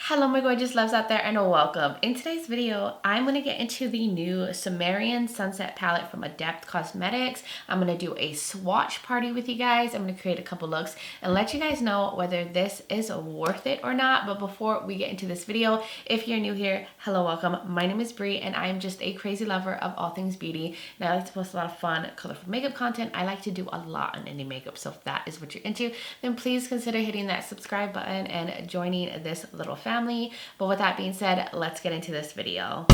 Hello my gorgeous loves out there and welcome. In today's video, I'm going to get into the new Samarian Sunset palette from Adept Cosmetics. I'm going to do a swatch party with you guys. I'm going to create a couple looks and let you guys know whether this is worth it or not. But before we get into this video, if you're new here, hello, welcome. My name is Bri and I'm just a crazy lover of all things beauty. And I like to post a lot of fun, colorful makeup content. I like to do a lot on indie makeup. So if that is what you're into, then please consider hitting that subscribe button and joining this little family. But with that being said, let's get into this video.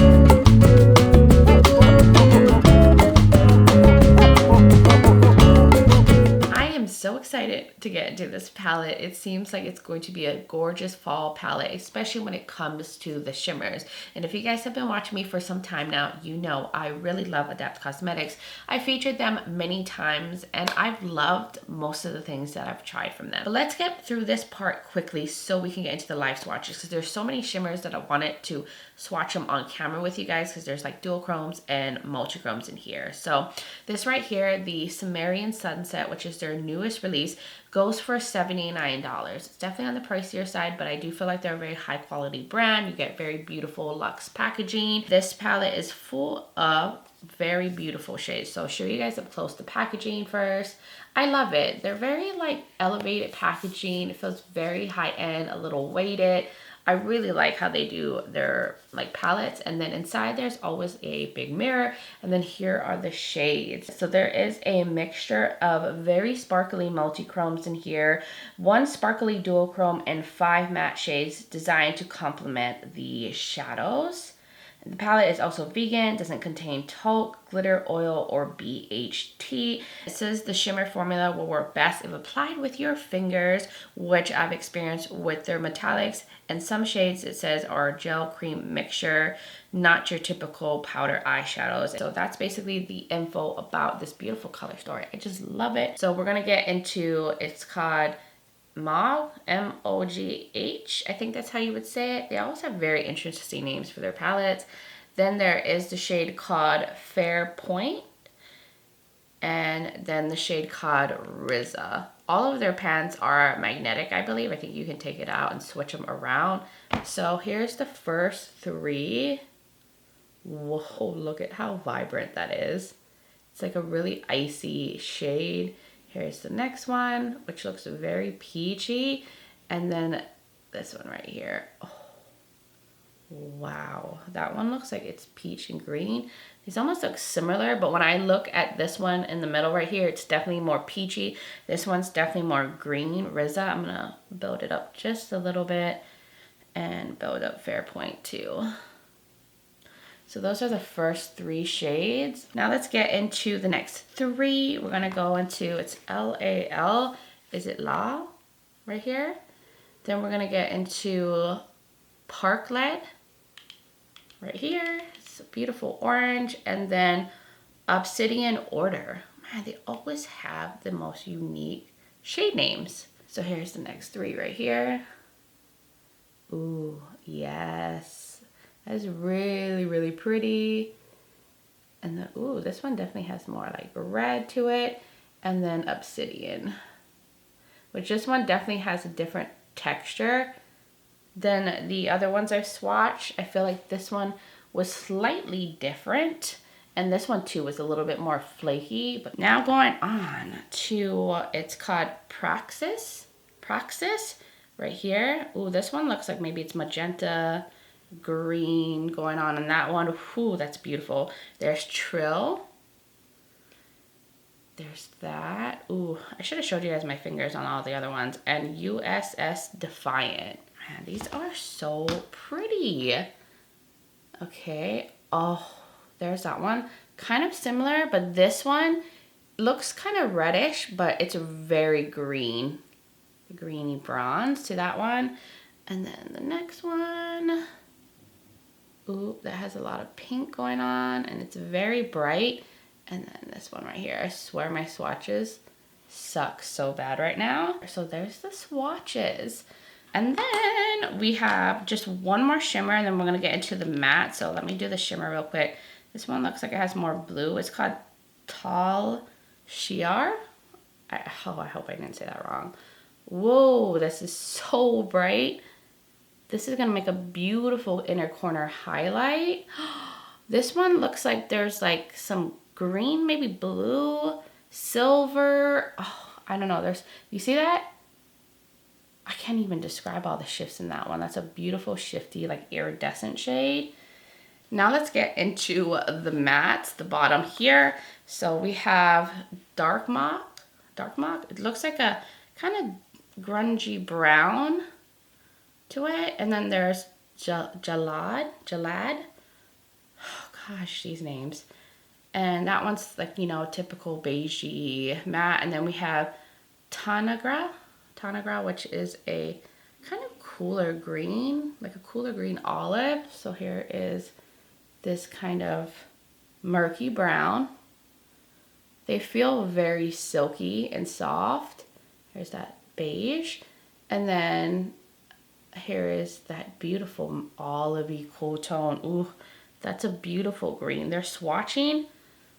So excited to get into this palette. It seems like it's going to be a gorgeous fall palette, especially when it comes to the shimmers. And if you guys have been watching me for some time now, you know I really love Adept Cosmetics. I featured them many times and I've loved most of the things that I've tried from them. But let's get through this part quickly so we can get into the live swatches, because there's so many shimmers that I wanted to swatch them on camera with you guys, because there's like dual chromes and multi-chromes in here. So this right here, the Samarian Sunset, which is their newest release, goes for $79. It's definitely on the pricier side, but I do feel like they're a very high quality brand. You get very beautiful luxe packaging. This palette is full of very beautiful shades. So I'll show you guys up close the packaging first. I love it. They're very like elevated packaging. It feels very high end, a little weighted. I really like how they do their like palettes, and then inside there's always a big mirror, and then here are the shades. So there is a mixture of very sparkly multi-chromes in here, one sparkly dual chrome, and 5 matte shades designed to complement the shadows. The palette is also vegan, doesn't contain talc, glitter, oil, or BHT. It says the shimmer formula will work best if applied with your fingers, which I've experienced with their metallics. And some shades, it says, are gel cream mixture, not your typical powder eyeshadows. So that's basically the info about this beautiful color story. I just love it. So we're gonna get into, it's called Mauve, M-O-G-H, I think that's how you would say it. They always have very interesting names for their palettes. Then there is the shade called Fair Point, and then the shade called Riza. All of their pans are magnetic, I believe. I think you can take it out and switch them around. So here's the first 3. Whoa, look at how vibrant that is. It's like a really icy shade. Here's the next one, which looks very peachy. And then this one right here. Oh, wow. That one looks like it's peach and green. These almost look similar, but when I look at this one in the middle right here, it's definitely more peachy. This one's definitely more green. Riza, I'm gonna build it up just a little bit and build up Fair Point too. So those are the first 3 shades. Now let's get into the next 3. We're gonna go into, it's L-A-L, is it La, right here? Then we're gonna get into Parklet, right here. It's a beautiful orange. And then Obsidian Order. Man, they always have the most unique shade names. So here's the next 3 right here. Ooh, yes. That is really, really pretty. And then, ooh, this one definitely has more like red to it. And then Obsidian, which this one definitely has a different texture than the other ones I've swatched. I feel like this one was slightly different. And this one too was a little bit more flaky. But now going on to, it's called Praxis right here. Ooh, this one looks like maybe it's magenta, green going on in that one. Ooh, that's beautiful. There's Trill. There's that. Ooh, I should have showed you guys my fingers on all the other ones. And USS Defiant. Man, these are so pretty. Okay. Oh, there's that one. Kind of similar, but this one looks kind of reddish, but it's very green. Greeny bronze to that one. And then the next one. Ooh, that has a lot of pink going on and it's very bright. And then this one right here, I swear my swatches suck so bad right now. So there's the swatches. And then we have just one more shimmer and then we're gonna get into the matte. So let me do the shimmer real quick. This one looks like it has more blue. It's called Tall Shiar. I hope I didn't say that wrong. Whoa, this is so bright. This is gonna make a beautiful inner corner highlight. This one looks like there's like some green, maybe blue, silver. Oh, I don't know. You see that? I can't even describe all the shifts in that one. That's a beautiful shifty, like iridescent shade. Now let's get into the mattes, the bottom here. So we have dark mauve. It looks like a kind of grungy brown to it. And then there's Jalad. Oh gosh, these names. And that one's like, you know, typical beigey matte. And then we have Tanagra, which is a kind of cooler green, like a cooler green olive. So here is this kind of murky brown. They feel very silky and soft. Here's that beige. And then here is that beautiful olivey cool tone. Ooh, that's a beautiful green. They're swatching.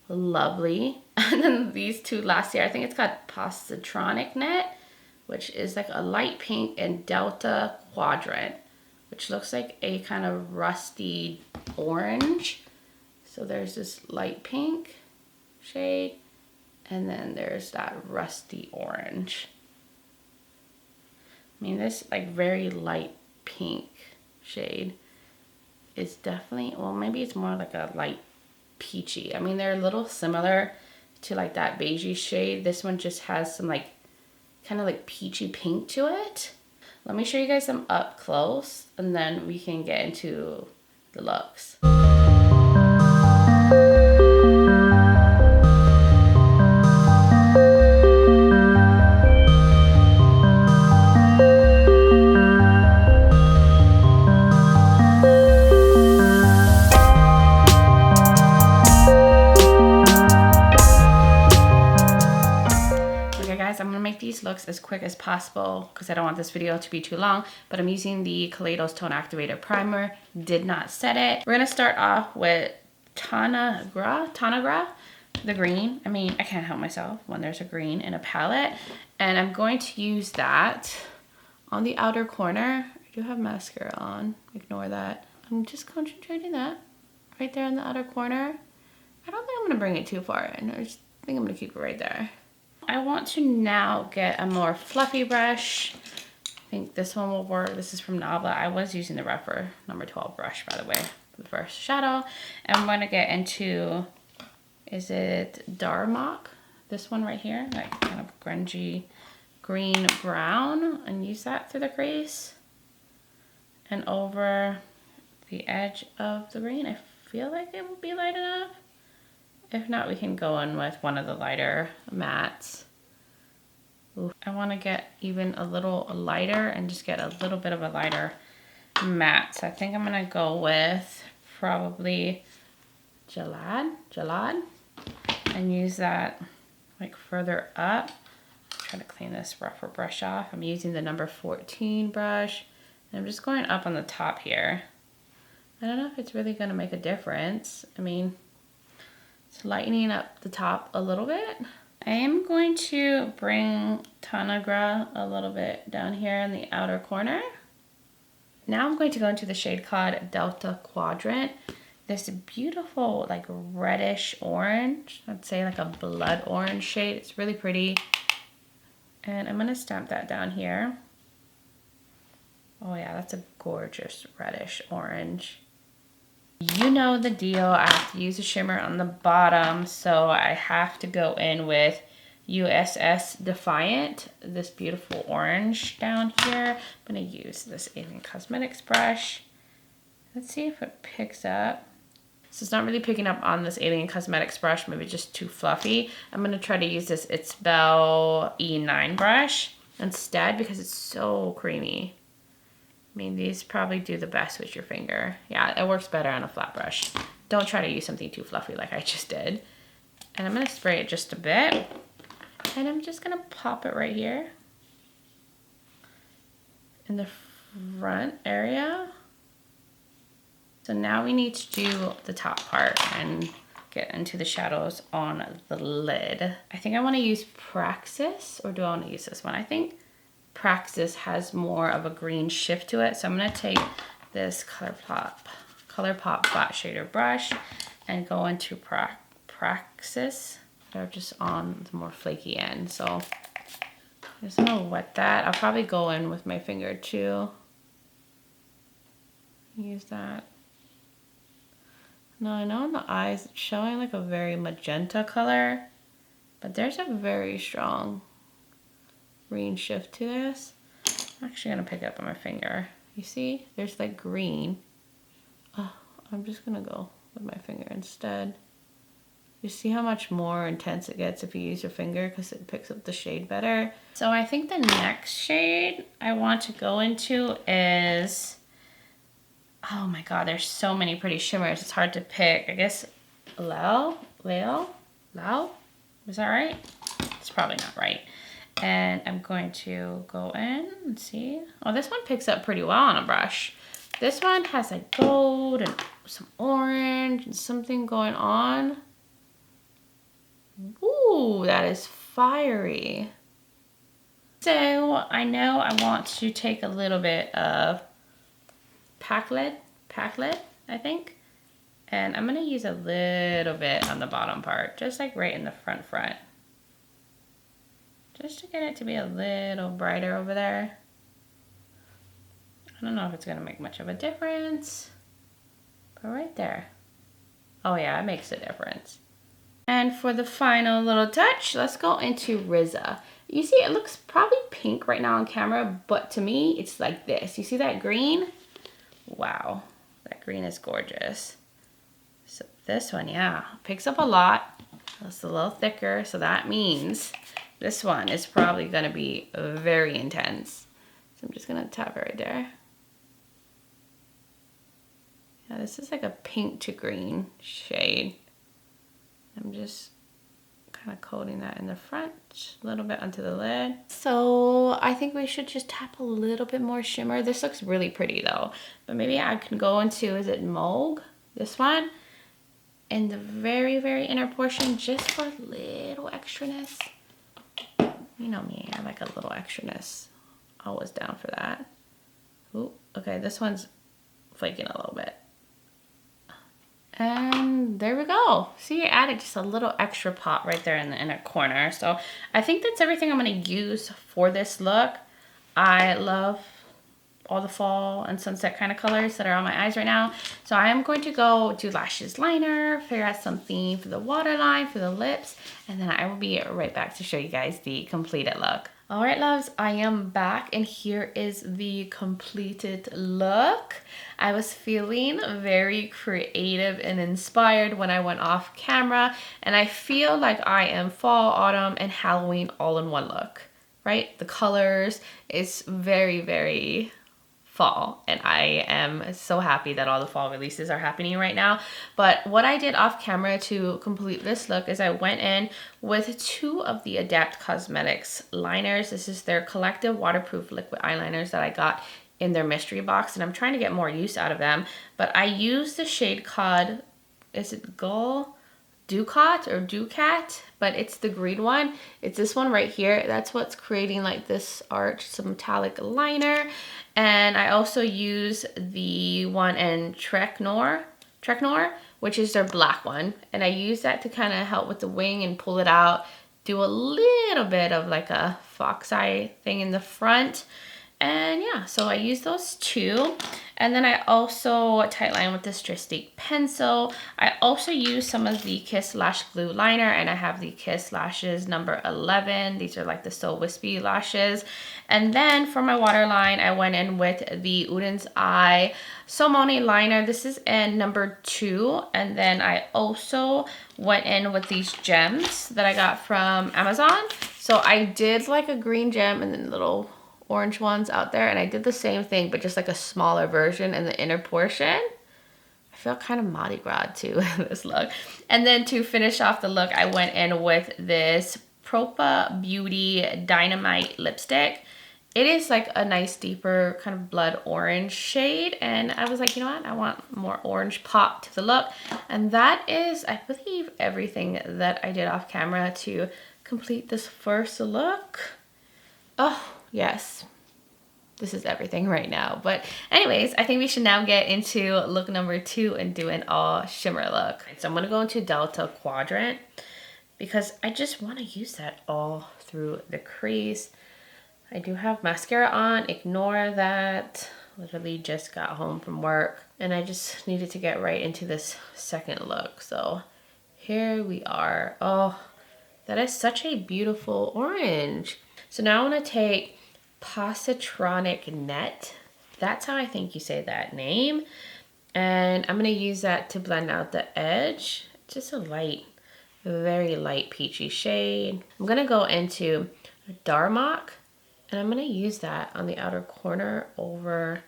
Lovely. And then these two last here, I think it's got Positronic Net, which is like a light pink, and Delta Quadrant, which looks like a kind of rusty orange. So there's this light pink shade, and then there's that rusty orange. I mean, this like very light pink shade is definitely, well, maybe it's more like a light peachy. I mean, they're a little similar to like that beigey shade. This one just has some like kind of like peachy pink to it. Let me show you guys them up close, and then we can get into the looks. I'm gonna make these looks as quick as possible because I don't want this video to be too long, but I'm using the Kaleidos Tone Activator Primer. Did not set it. We're gonna start off with Tanagra, the green. I mean, I can't help myself when there's a green in a palette. And I'm going to use that on the outer corner. I do have mascara on, ignore that. I'm just concentrating that right there in the outer corner. I don't think I'm gonna bring it too far in. I just think I'm gonna keep it right there. I want to now get a more fluffy brush. I think this one will work. This is from Nabla. I was using the rougher number 12 brush, by the way, for the first shadow. And I'm going to get into, is it Darmok? This one right here, like kind of grungy green brown, and use that through the crease and over the edge of the green. I feel like it will be light enough. If not, we can go in with one of the lighter mattes. Ooh, I want to get even a little lighter and just get a little bit of a lighter matte. So I think I'm going to go with probably Jalad, and use that like further up. Try to clean this rougher brush off. I'm using the number 14 brush, and I'm just going up on the top here. I don't know if it's really going to make a difference. I mean, it's lightening up the top a little bit. I am going to bring Tanagra a little bit down here in the outer corner. Now I'm going to go into the shade called Delta Quadrant. This beautiful like reddish orange, I'd say like a blood orange shade. It's really pretty. And I'm going to stamp that down here. Oh yeah, that's a gorgeous reddish orange. You know the deal. I have to use a shimmer on the bottom, so I have to go in with USS Defiant, this beautiful orange down here. I'm going to use this Adept Cosmetics brush. Let's see if it picks up. So it's not really picking up on this Adept Cosmetics brush, maybe just too fluffy. I'm going to try to use this Ipsy E9 brush instead because it's so creamy. I mean, these probably do the best with your finger. Yeah, it works better on a flat brush. Don't try to use something too fluffy like I just did. And I'm going to spray it just a bit. And I'm just going to pop it right here in the front area. So now we need to do the top part and get into the shadows on the lid. I think I want to use Praxis, or do I want to use this one? I think Praxis has more of a green shift to it. So I'm gonna take this ColourPop flat shader brush and go into Praxis. They're just on the more flaky end. So I'm just gonna wet that. I'll probably go in with my finger too. Use that. Now I know in the eyes it's showing like a very magenta color, but there's a very strong green shift to this. I'm actually gonna pick it up on my finger. You see, there's like green. Oh, I'm just gonna go with my finger instead. You see how much more intense it gets if you use your finger because it picks up the shade better. So I think the next shade I want to go into is, oh my God, there's so many pretty shimmers. It's hard to pick. I guess Lao? Is that right? It's probably not right. And I'm going to go in and see. Oh, this one picks up pretty well on a brush. This one has like gold and some orange and something going on. Ooh, that is fiery. So I know I want to take a little bit of pack lid, I think. And I'm gonna use a little bit on the bottom part, just like right in the front. Just to get it to be a little brighter over there. I don't know if it's gonna make much of a difference, but right there. Oh yeah, it makes a difference. And for the final little touch, let's go into RZA. You see, it looks probably pink right now on camera, but to me, it's like this. You see that green? Wow, that green is gorgeous. So this one, yeah, picks up a lot. It's a little thicker, so that means this one is probably gonna be very intense. So I'm just gonna tap it right there. Yeah, this is like a pink to green shade. I'm just kind of coating that in the front, a little bit onto the lid. So I think we should just tap a little bit more shimmer. This looks really pretty though, but maybe I can go into, is it Mogue? This one? In the very, very inner portion, just for a little extraness. You know me, I like a little extraness. Always down for that. Ooh, okay, this one's flaking a little bit. And there we go. See, I added just a little extra pop right there in the inner corner. So I think that's everything I'm gonna use for this look. I love all the fall and sunset kind of colors that are on my eyes right now. So I am going to go do lashes liner, figure out something for the waterline, for the lips, and then I will be right back to show you guys the completed look. All right, loves, I am back and here is the completed look. I was feeling very creative and inspired when I went off camera, and I feel like I am fall, autumn, and Halloween all in one look, right? The colors is very, very fall, and I am so happy that all the fall releases are happening right now. But what I did off camera to complete this look is I went in with 2 of the Adept Cosmetics liners. This is their collective waterproof liquid eyeliners that I got in their mystery box, and I'm trying to get more use out of them. But I used the shade called, is it Ducat, but it's the green one. It's this one right here. That's what's creating like this arch, some metallic liner. And I also use the one in Trek Noir, which is their black one. And I use that to kind of help with the wing and pull it out. Do a little bit of like a fox eye thing in the front. And yeah, so I use those 2. And then I also tightline with this Stristique pencil. I also use some of the Kiss Lash Glue Liner, and I have the Kiss Lashes number 11. These are like the So Wispy lashes. And then for my waterline, I went in with the Uden's Eye Somoni liner. This is in number 2. And then I also went in with these gems that I got from Amazon. So I did like a green gem and then little orange ones out there, and I did the same thing but just like a smaller version in the inner portion. I feel kind of Mardi Gras too in this look. And then to finish off the look, I went in with this Propa Beauty Dynamite lipstick. It is like a nice deeper kind of blood orange shade, and I was like, you know what, I want more orange pop to the look. And that is, I believe, everything that I did off camera to complete this first look. Oh yes, this is everything right now. But anyways, I think we should now get into look number 2 and do an all shimmer look. So I'm gonna go into Delta Quadrant because I just want to use that all through the crease. I do have mascara on, ignore that. Literally just got home from work and I just needed to get right into this second look. So here we are. Oh, that is such a beautiful orange. So now I want to take Positronic Net. That's how I think you say that name. And I'm going to use that to blend out the edge. Just a light, very light peachy shade. I'm going to go into Darmok. And I'm going to use that on the outer corner over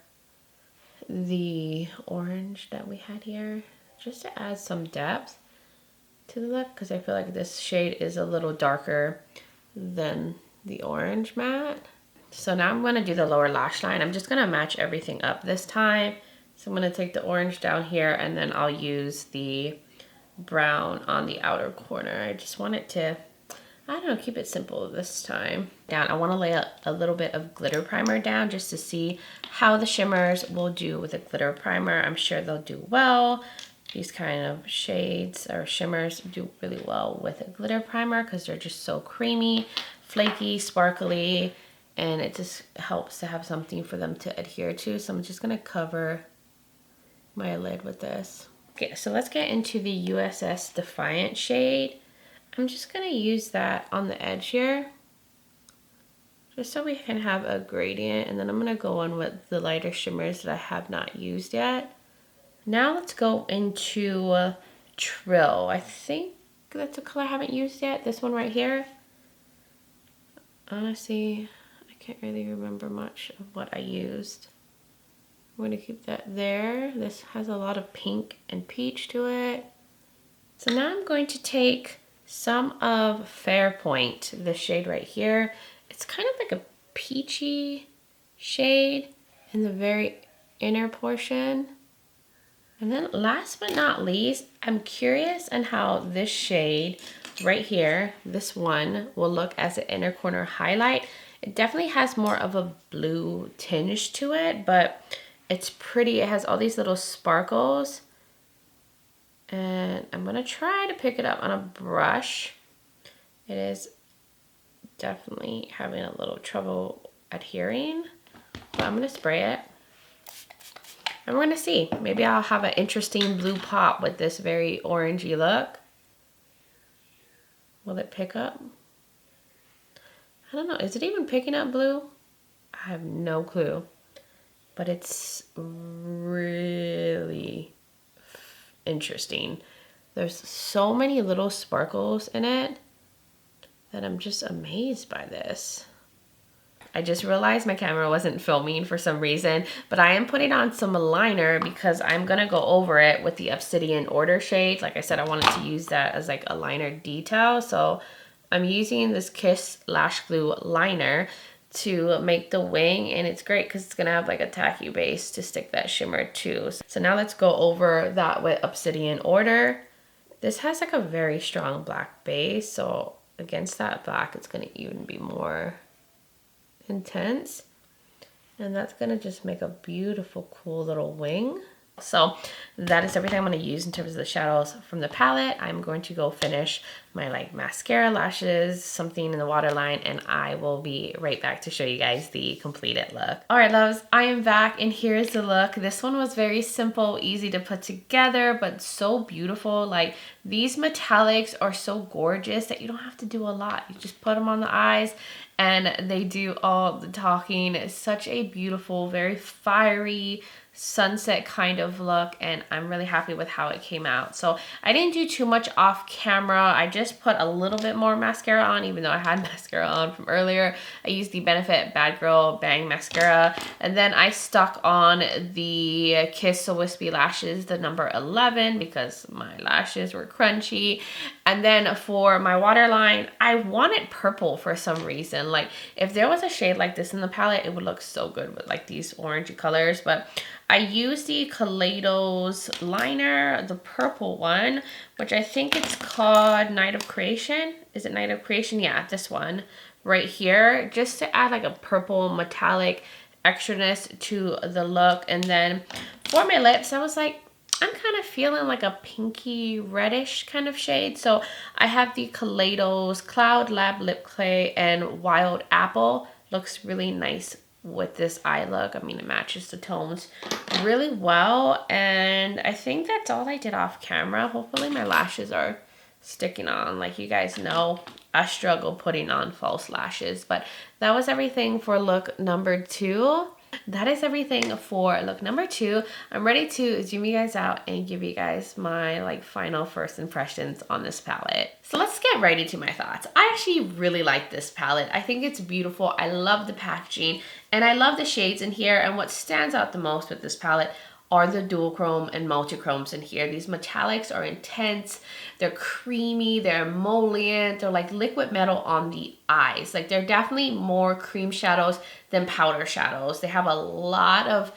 the orange that we had here. Just to add some depth to the look. Because I feel like this shade is a little darker than the orange matte. So now I'm going to do the lower lash line. I'm just going to match everything up this time. So I'm going to take the orange down here and then I'll use the brown on the outer corner. I just want it to, I don't know, keep it simple this time. I want to lay a little bit of glitter primer down just to see how the shimmers will do with a glitter primer. I'm sure they'll do well. These kind of shades or shimmers do really well with a glitter primer because they're just so creamy, flaky, sparkly, and it just helps to have something for them to adhere to. So I'm just going to cover my lid with this. Okay, so let's get into the USS Defiant shade. I'm just going to use that on the edge here, just so we can have a gradient. And then I'm going to go on with the lighter shimmers that I have not used yet. Now let's go into Trill. I think that's a color I haven't used yet. This one right here. Honestly, I can't really remember much of what I used. I'm going to keep that there. This has a lot of pink and peach to it. So now I'm going to take some of Fairpoint, this shade right here. It's kind of like a peachy shade in the very inner portion. And then last but not least, I'm curious on how this shade right here, this one, will look as an inner corner highlight. It definitely has more of a blue tinge to it, but it's pretty. It has all these little sparkles. And I'm going to try to pick it up on a brush. It is definitely having a little trouble adhering, but I'm going to spray it. And we're going to see. Maybe I'll have an interesting blue pop with this very orangey look. Will it pick up? I don't know. Is it even picking up blue? I have no clue. But it's really interesting. There's so many little sparkles in it that I'm just amazed by this. I just realized my camera wasn't filming for some reason, but I am putting on some liner because I'm going to go over it with the Obsidian Order shade. Like I said, I wanted to use that as like a liner detail. So I'm using this Kiss Lash Glue liner to make the wing, and it's great because it's going to have like a tacky base to stick that shimmer to. So now let's go over that with Obsidian Order. This has like a very strong black base, so against that black, it's going to even be more intense, and that's going to just make a beautiful, cool little wing. So that is everything I'm going to use in terms of the shadows from the palette. I'm going to go finish my like mascara, lashes, something in the waterline, and I will be right back to show you guys the completed look. All right, loves, I am back, and here's the look. This one was very simple, easy to put together, but so beautiful. Like, these metallics are so gorgeous that you don't have to do a lot. You just put them on the eyes and they do all the talking. It's such a beautiful, very fiery, sunset kind of look, and I'm really happy with how it came out. So I didn't do too much off camera. I just put a little bit more mascara on, even though I had mascara on from earlier. I used the Benefit Bad Girl Bang Mascara, and then I stuck on the Kiss So Wispy Lashes, the number 11, because my lashes were crunchy. And then for my waterline, I wanted purple for some reason. Like, if there was a shade like this in the palette, it would look so good with like these orangey colors, but I used the Kaleidos liner, the purple one, which I think it's called Night of Creation. Is it Night of Creation? Yeah, this one right here just to add like a purple metallic extraness to the look. And then for my lips, I was like, I'm kind of feeling like a pinky reddish kind of shade. So I have the Kaleidos Cloud Lab Lip Clay and Wild Apple. Looks really nice with this eye look. I mean, it matches the tones really well. And I think that's all I did off camera. Hopefully my lashes are sticking on. Like you guys know, I struggle putting on false lashes. But that was everything for look number 2. That is everything for look number 2. I'm ready to zoom you guys out and give you guys my like final first impressions on this palette. So let's get right into my thoughts. I actually really like this palette. I think it's beautiful. I love the packaging and I love the shades in here. And what stands out the most with this palette are the dual chrome and multi-chromes in here. These metallics are intense, they're creamy, they're emollient, they're like liquid metal on the eyes. Like they're definitely more cream shadows than powder shadows. They have a lot of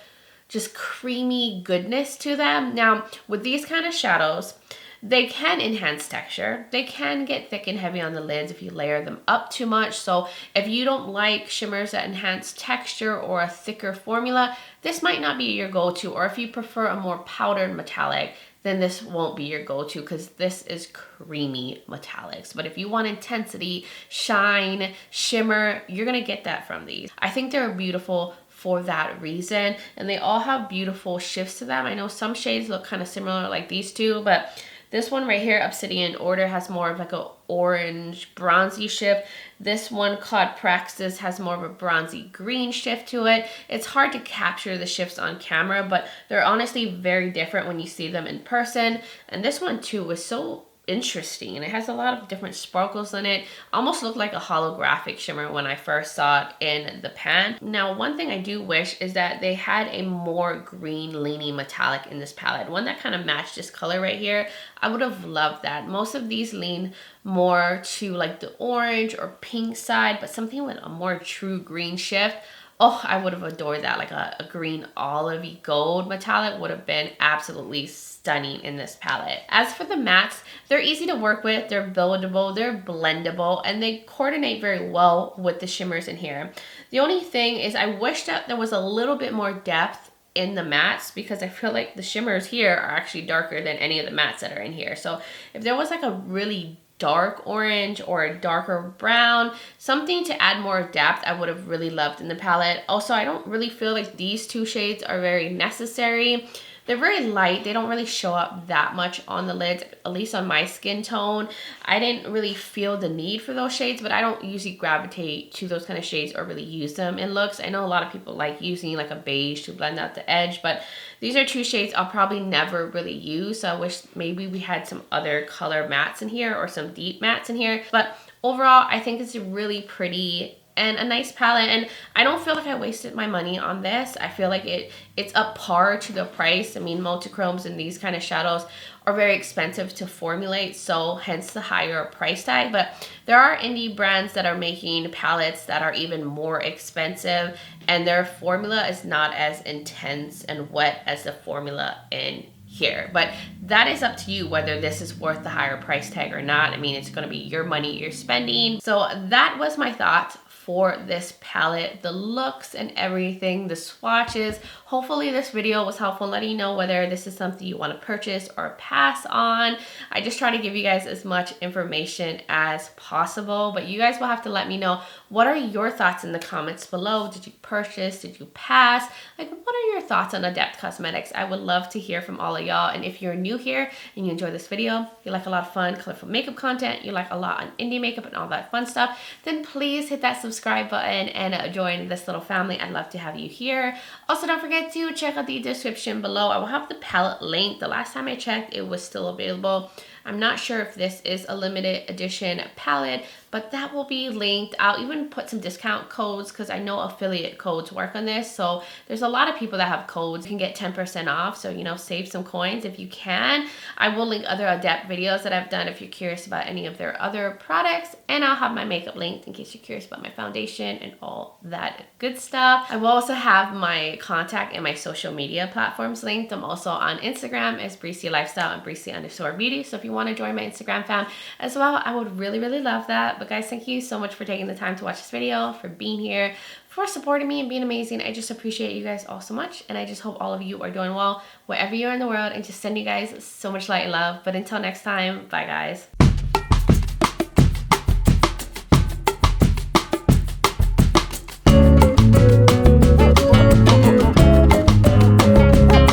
just creamy goodness to them. Now, with these kind of shadows, they can enhance texture. They can get thick and heavy on the lids if you layer them up too much. So if you don't like shimmers that enhance texture or a thicker formula, this might not be your go-to. Or if you prefer a more powdered metallic, then this won't be your go-to because this is creamy metallics. But if you want intensity, shine, shimmer, you're gonna get that from these. I think they're beautiful for that reason, and they all have beautiful shifts to them. I know some shades look kind of similar like these two, but this one right here, Obsidian Order, has more of like a orange bronzy shift. This one called Praxis has more of a bronzy green shift to it. It's hard to capture the shifts on camera, but they're honestly very different when you see them in person. And this one too was so interesting, and it has a lot of different sparkles in it. Almost looked like a holographic shimmer when I first saw it in the pan. Now, one thing I do wish is that they had a more green leaning metallic in this palette, one that kind of matched this color right here. I would have loved that. Most of these lean more to like the orange or pink side, but something with a more true green shift. Oh, I would have adored that. Like a green olivey gold metallic would have been absolutely stunning in this palette. As for the mattes, they're easy to work with, they're buildable, they're blendable, and they coordinate very well with the shimmers in here. The only thing is I wish that there was a little bit more depth in the mattes, because I feel like the shimmers here are actually darker than any of the mattes that are in here. So if there was like a really dark orange or a darker brown, something to add more depth, I would have really loved in the palette. Also, I don't really feel like these two shades are very necessary. They're very light. They don't really show up that much on the lids, at least on my skin tone. I didn't really feel the need for those shades, but I don't usually gravitate to those kind of shades or really use them in looks. I know a lot of people like using like a beige to blend out the edge, but these are two shades I'll probably never really use. So I wish maybe we had some other color mattes in here or some deep mattes in here. But overall, I think it's really pretty and a nice palette, and I don't feel like I wasted my money on this. I feel like it's up par to the price. I mean, multi-chromes and these kind of shadows are very expensive to formulate, so hence the higher price tag. But there are indie brands that are making palettes that are even more expensive, and their formula is not as intense and wet as the formula in here. But that is up to you whether this is worth the higher price tag or not. I mean, it's going to be your money you're spending. So that was my thoughts for this palette, the looks and everything, the swatches. Hopefully this video was helpful in letting you know whether this is something you want to purchase or pass on. I just try to give you guys as much information as possible, but you guys will have to let me know, what are your thoughts in the comments below? Did you purchase? Did you pass? Like, what are your thoughts on Adept Cosmetics? I would love to hear from all of y'all. And if you're new here and you enjoy this video, you like a lot of fun, colorful makeup content, you like a lot on indie makeup and all that fun stuff, then please hit that subscribe button and join this little family. I'd love to have you here. Also, don't forget to check out the description below. I will have the palette link. The last time I checked, it was still available. I'm not sure if this is a limited edition palette, but that will be linked. I'll even put some discount codes because I know affiliate codes work on this. So there's a lot of people that have codes. You can get 10% off. So, you know, save some coins if you can. I will link other Adept videos that I've done if you're curious about any of their other products. And I'll have my makeup linked in case you're curious about my foundation and all that good stuff. I will also have my contact and my social media platforms linked. I'm also on Instagram as Brici Lifestyle and Brici_Beauty. So if you you want to join my Instagram fam as well, I would really, really love that. But guys, thank you so much for taking the time to watch this video, for being here, for supporting me and being amazing. I just appreciate you guys all so much, and I just hope all of you are doing well wherever you are in the world, and just send you guys so much light and love. But until next time, bye guys.